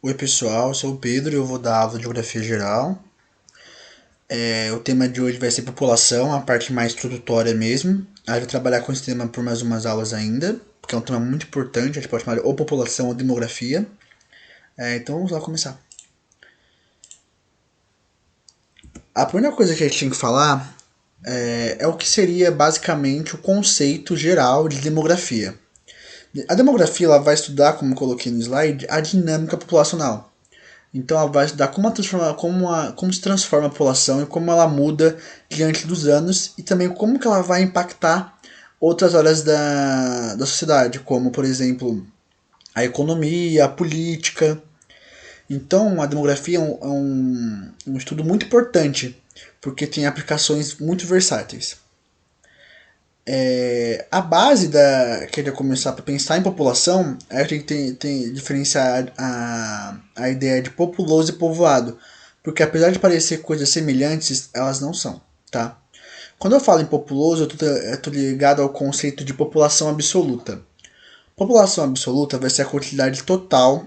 Oi pessoal, eu sou o Pedro e eu vou dar aula de Geografia Geral. O tema de hoje vai ser população, a parte mais introdutória mesmo. Aí eu vou trabalhar com esse tema por mais umas aulas ainda, porque é um tema muito importante, a gente pode chamar de ou população ou demografia. Então vamos lá começar. A primeira coisa que a gente tem que falar é o que seria basicamente o conceito geral de demografia. A demografia ela vai estudar, como eu coloquei no slide, a dinâmica populacional. Então ela vai estudar como se transforma a população e como ela muda diante dos anos e também como que ela vai impactar outras áreas da sociedade, como por exemplo a economia, a política. Então a demografia é um estudo muito importante porque tem aplicações muito versáteis. A base que ele vai começar para pensar em população, a gente tem que diferenciar a ideia de populoso e povoado, porque apesar de parecer coisas semelhantes, elas não são, tá? Quando eu falo em populoso, eu tô ligado ao conceito de população absoluta. População absoluta vai ser a quantidade total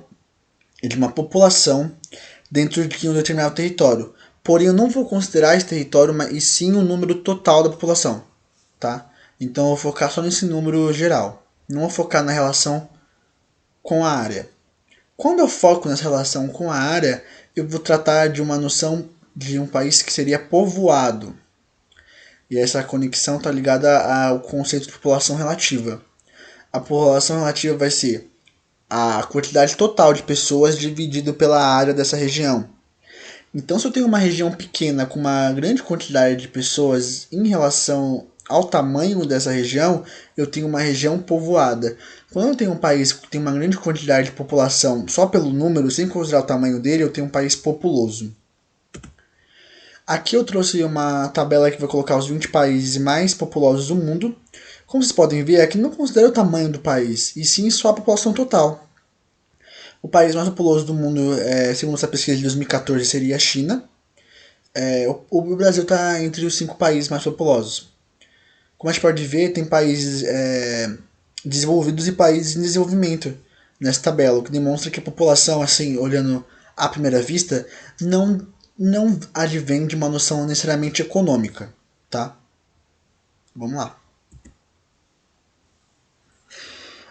de uma população dentro de um determinado território. Porém, eu não vou considerar esse território, mas e sim o número total da população, tá? Então eu vou focar só nesse número geral. Não vou focar na relação com a área. Quando eu foco nessa relação com a área, eu vou tratar de uma noção de um país que seria povoado. E essa conexão está ligada ao conceito de população relativa. A população relativa vai ser a quantidade total de pessoas dividido pela área dessa região. Então, se eu tenho uma região pequena com uma grande quantidade de pessoas em relação ao tamanho dessa região, eu tenho uma região povoada. Quando eu tenho um país que tem uma grande quantidade de população só pelo número, sem considerar o tamanho dele, eu tenho um país populoso. Aqui eu trouxe uma tabela que vai colocar os 20 países mais populosos do mundo. Como vocês podem ver, aqui não considera o tamanho do país, e sim só a população total. O país mais populoso do mundo, segundo essa pesquisa de 2014, seria a China. O Brasil está entre os 5 países mais populosos. Como a gente pode ver, tem países desenvolvidos e países em desenvolvimento nessa tabela, o que demonstra que a população, assim, olhando à primeira vista, não advém de uma noção necessariamente econômica, tá? Vamos lá.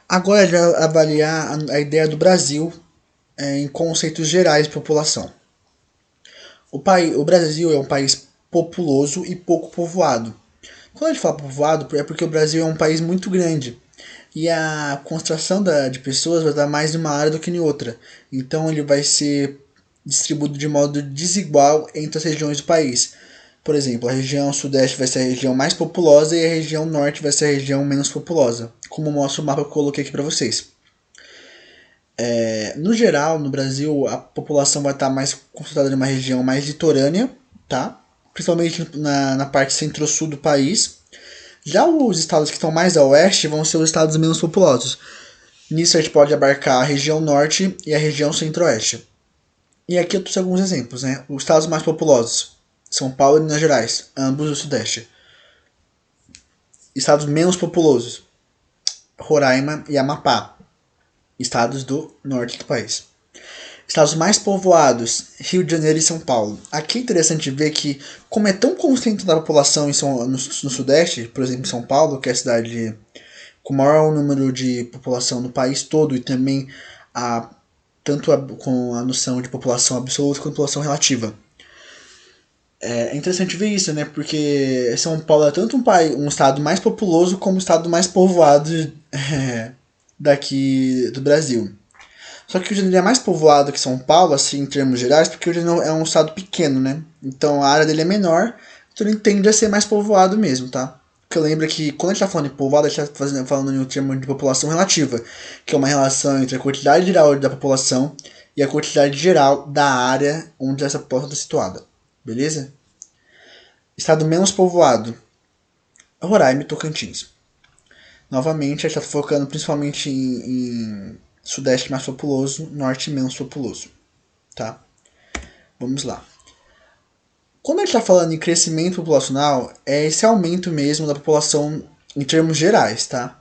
Agora a gente vai avaliar a ideia do Brasil em conceitos gerais de população. O Brasil é um país populoso e pouco povoado. Quando a gente fala povoado, é porque o Brasil é um país muito grande. E a concentração de pessoas vai dar mais em uma área do que em outra. Então ele vai ser distribuído de modo desigual entre as regiões do país. Por exemplo, a região sudeste vai ser a região mais populosa e a região norte vai ser a região menos populosa, como mostra o mapa que eu coloquei aqui para vocês. No geral, no Brasil, a população vai estar mais concentrada em uma região mais litorânea, tá? Principalmente na parte centro-sul do país. Já os estados que estão mais a oeste vão ser os estados menos populosos. Nisso a gente pode abarcar a região norte e a região centro-oeste. E aqui eu trouxe alguns exemplos, né? Os estados mais populosos: São Paulo e Minas Gerais, ambos do sudeste. Estados menos populosos: Roraima e Amapá, estados do norte do país. Estados mais povoados: Rio de Janeiro e São Paulo. Aqui é interessante ver que, como é tão concentrada a população no sudeste, por exemplo, em São Paulo, que é a cidade com o maior número de população no país todo, e também com a noção de população absoluta quanto população relativa. É interessante ver isso, né? Porque São Paulo é tanto um estado mais populoso como o estado mais povoado daqui do Brasil. Só que o Rio de Janeiro é mais povoado que São Paulo, assim, em termos gerais, porque o Rio de Janeiro é um estado pequeno, né? Então a área dele é menor, então ele tende a ser mais povoado mesmo, tá? Porque lembra que quando a gente tá falando de povoado, a gente tá falando em um termo de população relativa, que é uma relação entre a quantidade geral da população e a quantidade geral da área onde essa população está situada. Beleza? Estado menos povoado: Roraima e Tocantins. Novamente, a gente está focando principalmente em sudeste mais populoso, norte menos populoso. Tá? Vamos lá. Quando a gente está falando em crescimento populacional, é esse aumento mesmo da população em termos gerais, tá?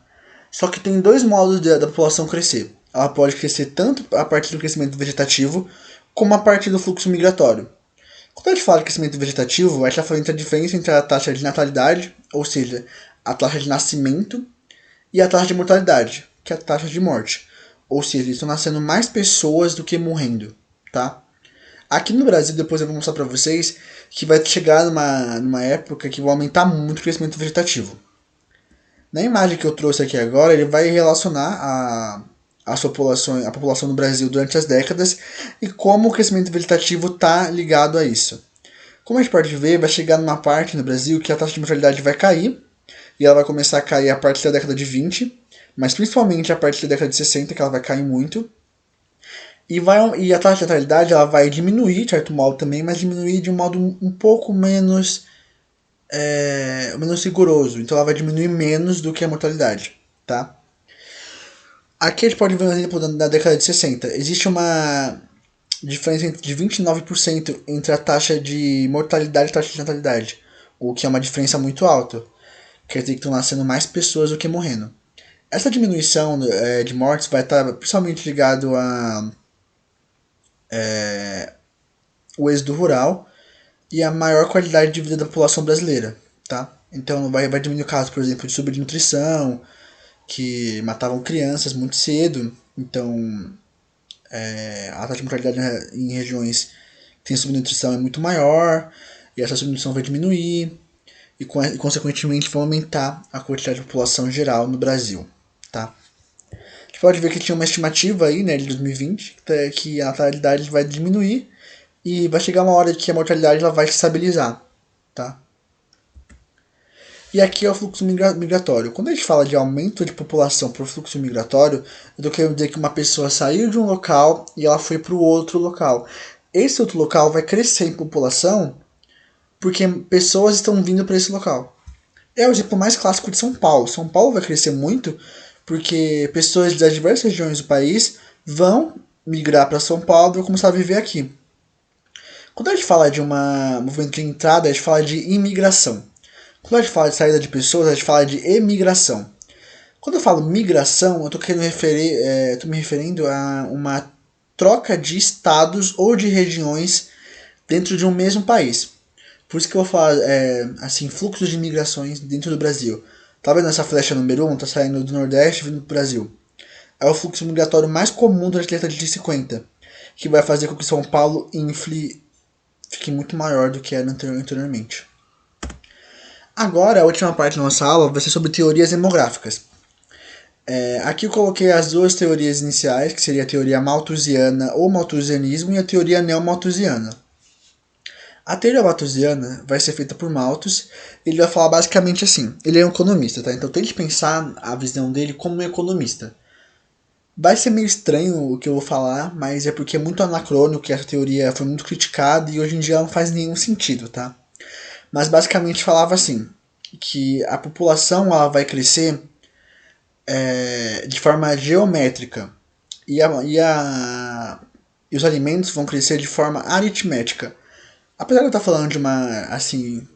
Só que tem dois modos da população crescer. ela pode crescer tanto a partir do crescimento vegetativo como a partir do fluxo migratório. Quando a gente fala de crescimento vegetativo, a gente está falando da diferença entre a taxa de natalidade, ou seja, a taxa de nascimento, e a taxa de mortalidade, que é a taxa de morte. Ou seja, estão nascendo mais pessoas do que morrendo, tá? Aqui no Brasil, depois eu vou mostrar para vocês, que vai chegar numa época que vai aumentar muito o crescimento vegetativo. Na imagem que eu trouxe aqui agora, ele vai relacionar a população do Brasil durante as décadas e como o crescimento vegetativo está ligado a isso. Como a gente pode ver, vai chegar numa parte no Brasil que a taxa de mortalidade vai cair, e ela vai começar a cair a partir da década de 20, mas principalmente a partir da década de 60, que ela vai cair muito. E a taxa de natalidade ela vai diminuir, de certo modo também, mas diminuir de um modo um pouco menos rigoroso. Então ela vai diminuir menos do que a mortalidade, tá? Aqui a gente pode ver um exemplo da década de 60. Existe uma diferença de 29% entre a taxa de mortalidade e a taxa de natalidade, o que é uma diferença muito alta. Quer dizer que estão nascendo mais pessoas do que morrendo. Essa diminuição de mortes vai estar principalmente ligado a o êxodo rural e a maior qualidade de vida da população brasileira, tá? Então vai diminuir o caso, por exemplo, de subnutrição, que matavam crianças muito cedo. Então a taxa de mortalidade em regiões que tem subnutrição é muito maior, e essa subnutrição vai diminuir, e consequentemente vai aumentar a quantidade de população geral no Brasil, tá? A gente pode ver que tinha uma estimativa aí, né, de 2020, que a natalidade vai diminuir e vai chegar uma hora que a mortalidade ela vai se estabilizar, tá? E aqui é o fluxo migratório. Quando a gente fala de aumento de população por fluxo migratório, eu estou querendo dizer que uma pessoa saiu de um local e ela foi para o outro local. Esse outro local vai crescer em população porque pessoas estão vindo para esse local. É o exemplo mais clássico de São Paulo. São Paulo vai crescer muito porque pessoas das diversas regiões do país vão migrar para São Paulo e vão começar a viver aqui. Quando a gente fala de um movimento de entrada, a gente fala de imigração. Quando a gente fala de saída de pessoas, a gente fala de emigração. Quando eu falo migração, eu estou me referindo a uma troca de estados ou de regiões dentro de um mesmo país. Por isso que eu vou falar assim, fluxos de migrações dentro do Brasil. Tá vendo essa flecha número 1? Tá saindo do Nordeste vindo pro Brasil. É o fluxo migratório mais comum da década de 50, que vai fazer com que São Paulo fique muito maior do que era anteriormente. Agora, a última parte da nossa aula vai ser sobre teorias demográficas. Aqui eu coloquei as duas teorias iniciais, que seria a teoria malthusiana ou malthusianismo e a teoria neomalthusiana. A teoria malthusiana vai ser feita por Malthus. Ele vai falar basicamente assim. Ele é um economista, tá? Então tente pensar a visão dele como um economista. Vai ser meio estranho o que eu vou falar, mas é porque é muito anacrônico, que essa teoria foi muito criticada e hoje em dia ela não faz nenhum sentido, tá? Mas basicamente falava assim, que a população ela vai crescer de forma geométrica e os alimentos vão crescer de forma aritmética. Apesar de eu estar falando de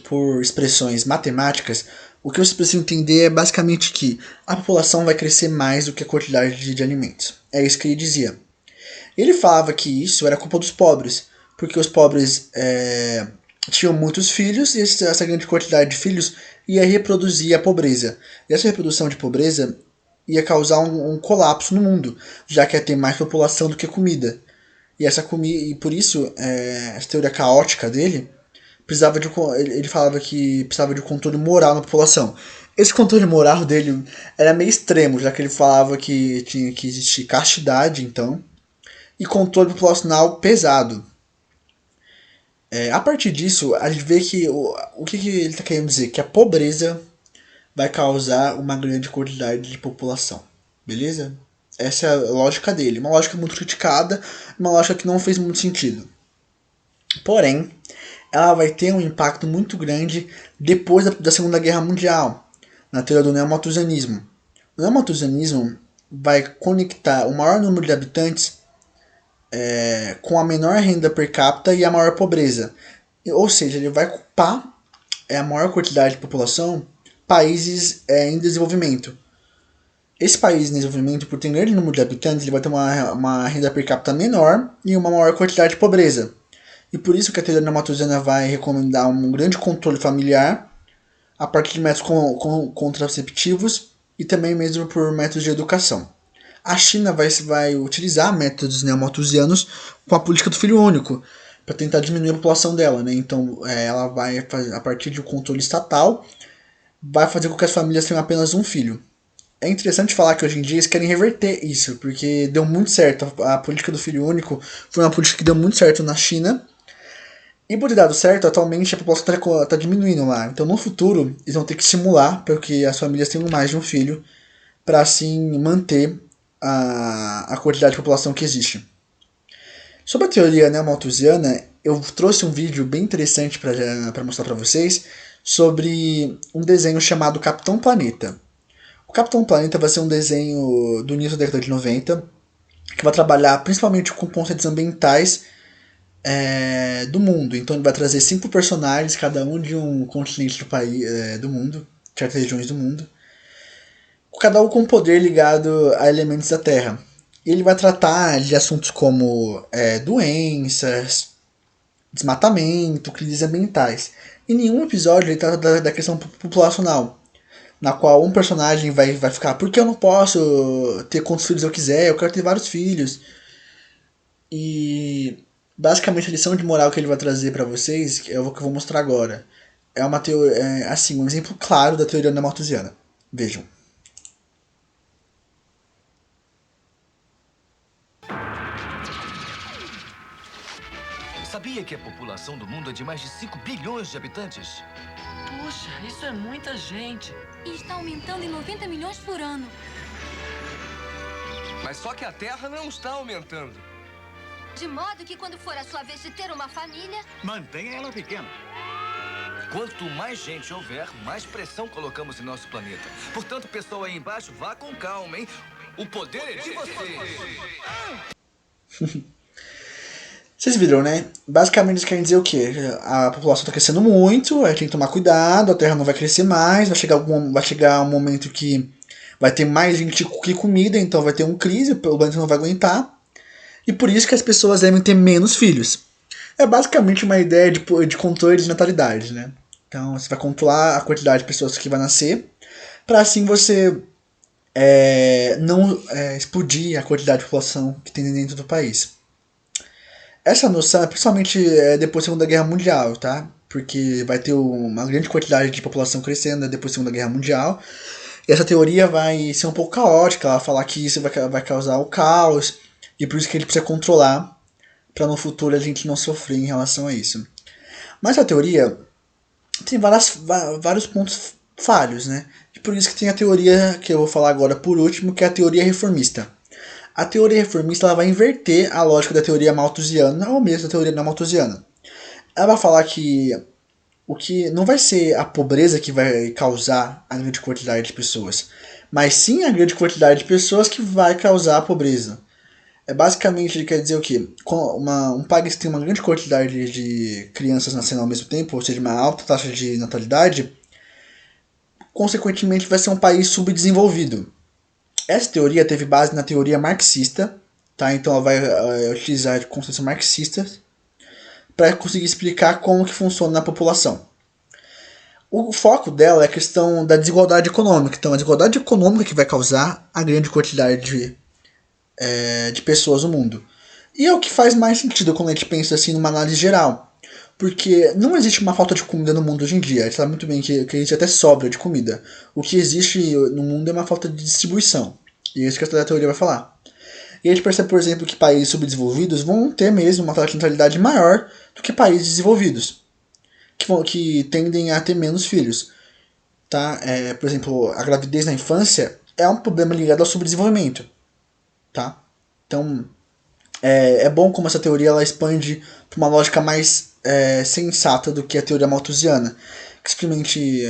por expressões matemáticas, o que você precisa entender é basicamente que a população vai crescer mais do que a quantidade de alimentos. É isso que ele dizia. Ele falava que isso era culpa dos pobres, porque os pobres tinham muitos filhos e essa grande quantidade de filhos ia reproduzir a pobreza. E essa reprodução de pobreza ia causar um colapso no mundo, já que ia ter mais população do que comida. E por isso, essa teoria caótica dele, ele falava que precisava de um controle moral na população. Esse controle moral dele era meio extremo, já que ele falava que tinha que existir castidade, então, e controle populacional pesado. A partir disso, a gente vê que o que ele está querendo dizer? Que a pobreza vai causar uma grande quantidade de população. Beleza? Essa é a lógica dele. Uma lógica muito criticada, uma lógica que não fez muito sentido. Porém, ela vai ter um impacto muito grande depois da Segunda Guerra Mundial, na teoria do neomalthusianismo. O neomalthusianismo vai conectar o maior número de habitantes com a menor renda per capita e a maior pobreza. Ou seja, ele vai culpar a maior quantidade de população países em desenvolvimento. Esse país em desenvolvimento, por ter um grande número de habitantes, ele vai ter uma renda per capita menor e uma maior quantidade de pobreza. E por isso que a teoria malthusiana vai recomendar um grande controle familiar a partir de métodos contraceptivos e também mesmo por métodos de educação. A China vai utilizar métodos neomalthusianos com a política do filho único para tentar diminuir a população dela, né? Então, ela vai, a partir de um controle estatal, vai fazer com que as famílias tenham apenas um filho. É interessante falar que hoje em dia eles querem reverter isso, porque deu muito certo. A política do filho único foi uma política que deu muito certo na China. E por ter dado certo, atualmente a população está diminuindo lá. Então no futuro, eles vão ter que simular para que as famílias tenham mais de um filho, para assim manter a quantidade de população que existe. Sobre a teoria neomalthusiana, eu trouxe um vídeo bem interessante para mostrar para vocês sobre um desenho chamado Capitão Planeta. O Capitão Planeta vai ser um desenho do início da década de 90, que vai trabalhar principalmente com conceitos ambientais do mundo. Então ele vai trazer 5 personagens, cada um de um continente do país, do mundo, certas regiões do mundo, cada um com poder ligado a elementos da Terra. E ele vai tratar de assuntos como doenças, desmatamento, crises ambientais. Em nenhum episódio ele trata da questão populacional, na qual um personagem vai ficar, por que eu não posso ter quantos filhos eu quiser, eu quero ter vários filhos. E basicamente a lição de moral que ele vai trazer para vocês é o que eu vou mostrar agora. É uma teoria, assim, um exemplo claro da teoria neomalthusiana. Vejam. Sabia que a população do mundo é de mais de 5 bilhões de habitantes? Puxa, isso é muita gente. E está aumentando em 90 milhões por ano. Mas só que a Terra não está aumentando. De modo que quando for a sua vez de ter uma família... Mantenha ela pequena. Quanto mais gente houver, mais pressão colocamos em nosso planeta. Portanto, pessoal aí embaixo, vá com calma, hein? O poder é de vocês. Vocês viram, né? Basicamente eles querem dizer o quê? A população está crescendo muito, a gente tem que tomar cuidado, a Terra não vai crescer mais, vai chegar um momento que vai ter mais gente que comida, então vai ter uma crise, o planeta não vai aguentar. E por isso que as pessoas devem ter menos filhos. É basicamente uma ideia de controle de natalidade, né? Então você vai controlar a quantidade de pessoas que vai nascer, para assim você não explodir a quantidade de população que tem dentro do país. Essa noção é principalmente depois da Segunda Guerra Mundial, tá? Porque vai ter uma grande quantidade de população crescendo depois da Segunda Guerra Mundial. E essa teoria vai ser um pouco caótica, ela vai falar que isso vai causar o caos, e por isso que ele precisa controlar, para no futuro a gente não sofrer em relação a isso. Mas a teoria tem vários pontos falhos, né? E por isso que tem a teoria que eu vou falar agora por último, que é a teoria reformista. A teoria reformista ela vai inverter a lógica da teoria malthusiana ou mesmo da teoria não malthusiana. Ela vai falar que o que não vai ser a pobreza que vai causar a grande quantidade de pessoas, mas sim a grande quantidade de pessoas que vai causar a pobreza. Basicamente ele quer dizer o quê? Um país que tem uma grande quantidade de crianças nascendo ao mesmo tempo, ou seja, uma alta taxa de natalidade, consequentemente vai ser um país subdesenvolvido. Essa teoria teve base na teoria marxista, tá? Então ela vai utilizar conceitos marxistas para conseguir explicar como que funciona na população. O foco dela é a questão da desigualdade econômica. Então a desigualdade econômica que vai causar a grande quantidade de pessoas no mundo. E é o que faz mais sentido quando a gente pensa assim numa análise geral. Porque não existe uma falta de comida no mundo hoje em dia. A gente sabe muito bem que existe até sobra de comida. O que existe no mundo é uma falta de distribuição. E é isso que a teoria vai falar. E a gente percebe, por exemplo, que países subdesenvolvidos vão ter mesmo uma taxa de natalidade maior do que países desenvolvidos, que tendem a ter menos filhos. Tá? Por exemplo, a gravidez na infância é um problema ligado ao subdesenvolvimento. Tá? Então, é bom como essa teoria ela expande para uma lógica mais sensata do que a teoria malthusiana, que simplesmente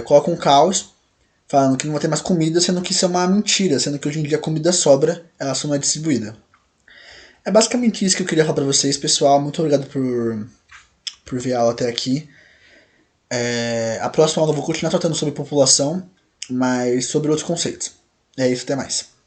coloca um caos, falando que não vai ter mais comida, sendo que isso é uma mentira, sendo que hoje em dia a comida sobra, ela só não é distribuída. É basicamente isso que eu queria falar para vocês, pessoal. Muito obrigado por ver a aula até aqui. A próxima aula eu vou continuar tratando sobre população, mas sobre outros conceitos. É isso, até mais.